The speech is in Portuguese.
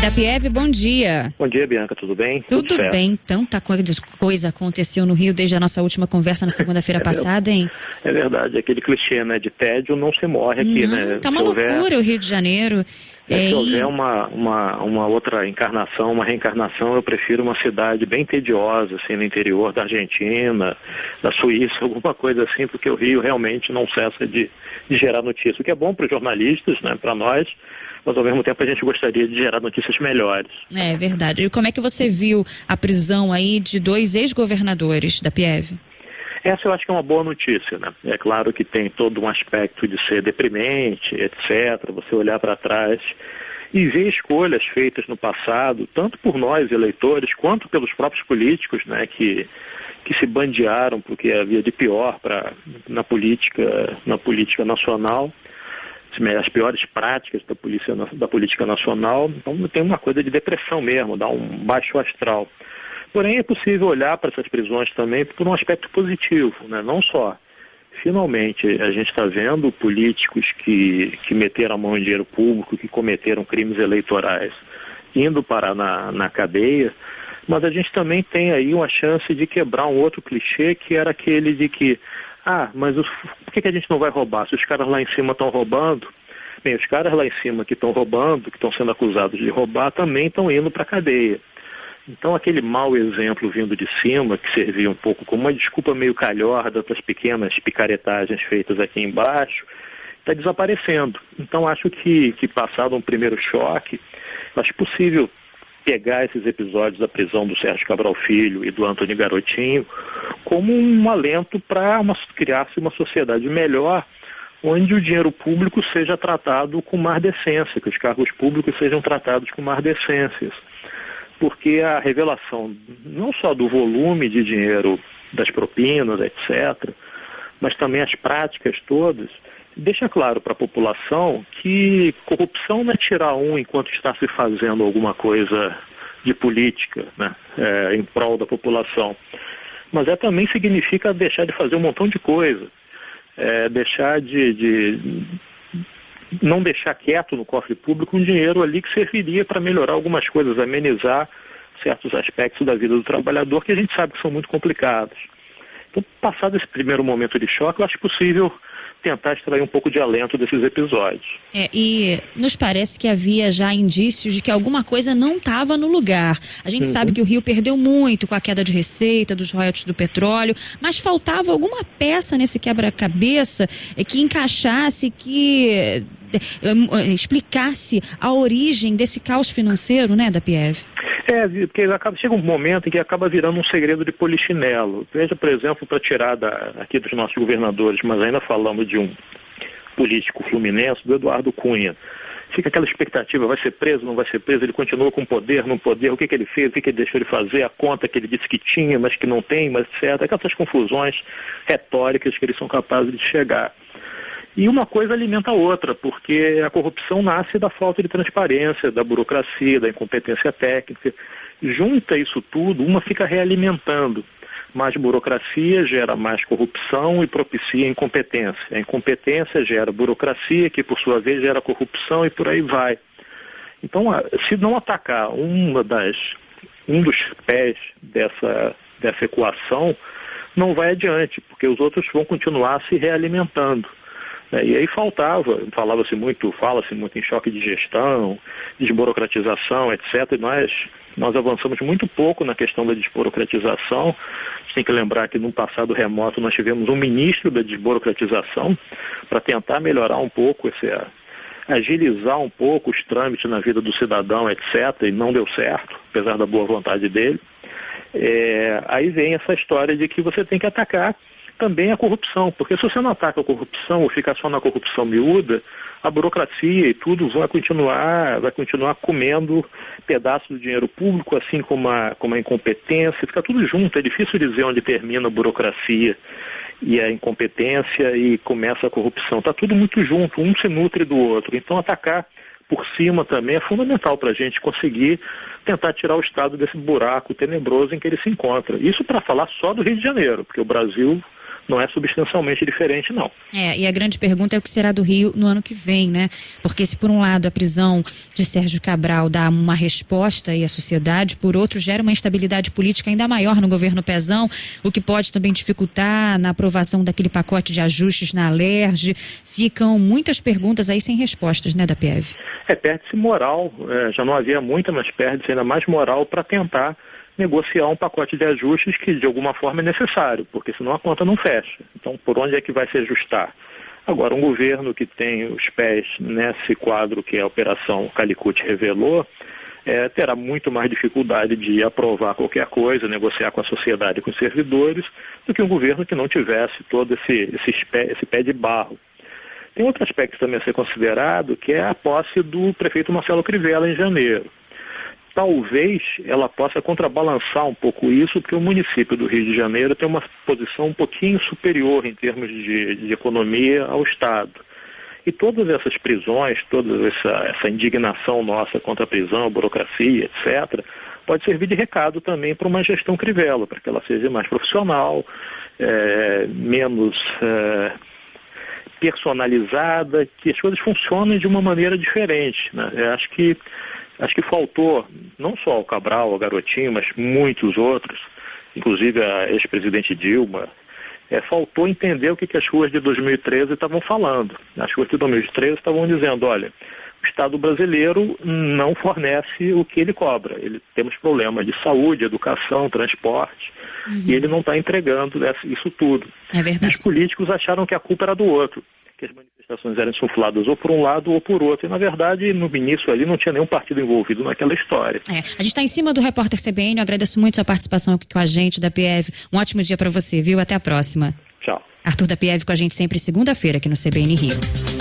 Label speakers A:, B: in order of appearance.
A: Da Pieve, bom dia.
B: Bom dia, Bianca, tudo bem?
A: Tudo bem. Tanta coisa aconteceu no Rio desde a nossa última conversa na segunda-feira passada, hein?
B: É verdade, aquele clichê, né, de tédio não se morre aqui,
A: não,
B: né?
A: Tá uma loucura o Rio de Janeiro.
B: Se houver uma outra encarnação, uma reencarnação, eu prefiro uma cidade bem tediosa, assim, no interior da Argentina, da Suíça, alguma coisa assim, porque o Rio realmente não cessa de gerar notícias, o que é bom para os jornalistas, né, para nós, mas ao mesmo tempo a gente gostaria de gerar notícias melhores.
A: É verdade. E como é que você viu a prisão aí de 2 ex-governadores da Pieve?
B: Essa eu acho que é uma boa notícia, né? É claro que tem todo um aspecto de ser deprimente, etc., você olhar para trás e ver escolhas feitas no passado, tanto por nós, eleitores, quanto pelos próprios políticos, né, que se bandearam porque havia de pior na política nacional, as piores práticas da política nacional. Então tem uma coisa de depressão mesmo, dá um baixo astral. Porém, é possível olhar para essas prisões também por um aspecto positivo, né? Não só, finalmente, a gente está vendo políticos que meteram a mão em dinheiro público, que cometeram crimes eleitorais, indo parar na cadeia, mas a gente também tem aí uma chance de quebrar um outro clichê, que era aquele de que mas por que a gente não vai roubar? Se os caras lá em cima estão roubando, bem, os caras lá em cima que estão roubando, que estão sendo acusados de roubar, também estão indo para a cadeia. Então aquele mau exemplo vindo de cima, que servia um pouco como uma desculpa meio calhorda para as pequenas picaretagens feitas aqui embaixo, está desaparecendo. Então acho que passado um primeiro choque, acho possível pegar esses episódios da prisão do Sérgio Cabral Filho e do Antony Garotinho como um alento para criar-se uma sociedade melhor, onde o dinheiro público seja tratado com mais decência, que os cargos públicos sejam tratados com mais decências. Porque a revelação não só do volume de dinheiro, das propinas, etc., mas também as práticas todas, deixa claro para a população que corrupção não é tirar enquanto está se fazendo alguma coisa de política, né, em prol da população, mas também significa deixar de fazer um montão de coisa, deixar não deixar quieto no cofre público um dinheiro ali que serviria para melhorar algumas coisas, amenizar certos aspectos da vida do trabalhador que a gente sabe que são muito complicados. Então, passado esse primeiro momento de choque, eu acho possível tentar extrair um pouco de alento desses episódios.
A: E nos parece que havia já indícios de que alguma coisa não estava no lugar. A gente sabe que o Rio perdeu muito com a queda de receita, dos royalties do petróleo, mas faltava alguma peça nesse quebra-cabeça que encaixasse, que explicasse a origem desse caos financeiro, né, da Pieve.
B: Porque chega um momento em que acaba virando um segredo de polichinelo. Veja, por exemplo, para tirar aqui dos nossos governadores, mas ainda falamos de um político fluminense, do Eduardo Cunha. Fica aquela expectativa, vai ser preso, não vai ser preso, ele continua com poder, não poder, o que ele fez, o que ele deixou de fazer, a conta que ele disse que tinha, mas que não tem, mas certo, aquelas confusões retóricas que eles são capazes de chegar. E uma coisa alimenta a outra, porque a corrupção nasce da falta de transparência, da burocracia, da incompetência técnica. Junta isso tudo, uma fica realimentando. Mais burocracia gera mais corrupção e propicia incompetência. A incompetência gera burocracia, que por sua vez gera corrupção e por aí vai. Então, se não atacar um dos pés dessa equação, não vai adiante, porque os outros vão continuar se realimentando. E aí fala-se muito em choque de gestão, desburocratização, etc. E nós avançamos muito pouco na questão da desburocratização. A gente tem que lembrar que no passado remoto nós tivemos um ministro da desburocratização para tentar melhorar um pouco, agilizar um pouco os trâmites na vida do cidadão, etc. E não deu certo, apesar da boa vontade dele. Aí vem essa história de que você tem que atacar também a corrupção, porque se você não ataca a corrupção ou fica só na corrupção miúda, a burocracia e tudo vai continuar comendo pedaços do dinheiro público, assim como a incompetência, fica tudo junto, é difícil dizer onde termina a burocracia e a incompetência e começa a corrupção, está tudo muito junto, um se nutre do outro, então atacar por cima também é fundamental para a gente conseguir tentar tirar o Estado desse buraco tenebroso em que ele se encontra. Isso para falar só do Rio de Janeiro, porque o Brasil não é substancialmente diferente, não.
A: E a grande pergunta é o que será do Rio no ano que vem, né? Porque se por um lado a prisão de Sérgio Cabral dá uma resposta aí à sociedade, por outro gera uma instabilidade política ainda maior no governo Pezão, o que pode também dificultar na aprovação daquele pacote de ajustes na Alerj. Ficam muitas perguntas aí sem respostas, né, da PIEV?
B: Perde-se moral, já não havia muita, mas perde-se ainda mais moral para tentar negociar um pacote de ajustes que de alguma forma é necessário, porque senão a conta não fecha. Então, por onde é que vai se ajustar? Agora, um governo que tem os pés nesse quadro que a Operação Calicut revelou, terá muito mais dificuldade de aprovar qualquer coisa, negociar com a sociedade e com os servidores, do que um governo que não tivesse todo esse pé de barro. Tem outro aspecto também a ser considerado, que é a posse do prefeito Marcelo Crivella em janeiro. Talvez ela possa contrabalançar um pouco isso, porque o município do Rio de Janeiro tem uma posição um pouquinho superior em termos de economia ao Estado. E todas essas prisões, toda essa indignação nossa contra a prisão, a burocracia, etc., pode servir de recado também para uma gestão Crivella, para que ela seja mais profissional, menos personalizada, que as coisas funcionem de uma maneira diferente, né? Acho que faltou, não só ao Cabral, ao Garotinho, mas muitos outros, inclusive a ex-presidente Dilma, faltou entender o que as ruas de 2013 estavam falando. As ruas de 2013 estavam dizendo, olha, o Estado brasileiro não fornece o que ele cobra. Temos problemas de saúde, educação, transporte, e ele não está entregando isso tudo.
A: É verdade.
B: Os políticos acharam que a culpa era do outro, que as manifestações eram insufladas ou por um lado ou por outro. E, na verdade, no início ali não tinha nenhum partido envolvido naquela história.
A: A gente está em cima do Repórter CBN. Eu agradeço muito sua participação aqui com a gente da PIEV. Um ótimo dia para você, viu? Até a próxima.
B: Tchau.
A: Arthur da PIEV com a gente sempre segunda-feira aqui no CBN Rio.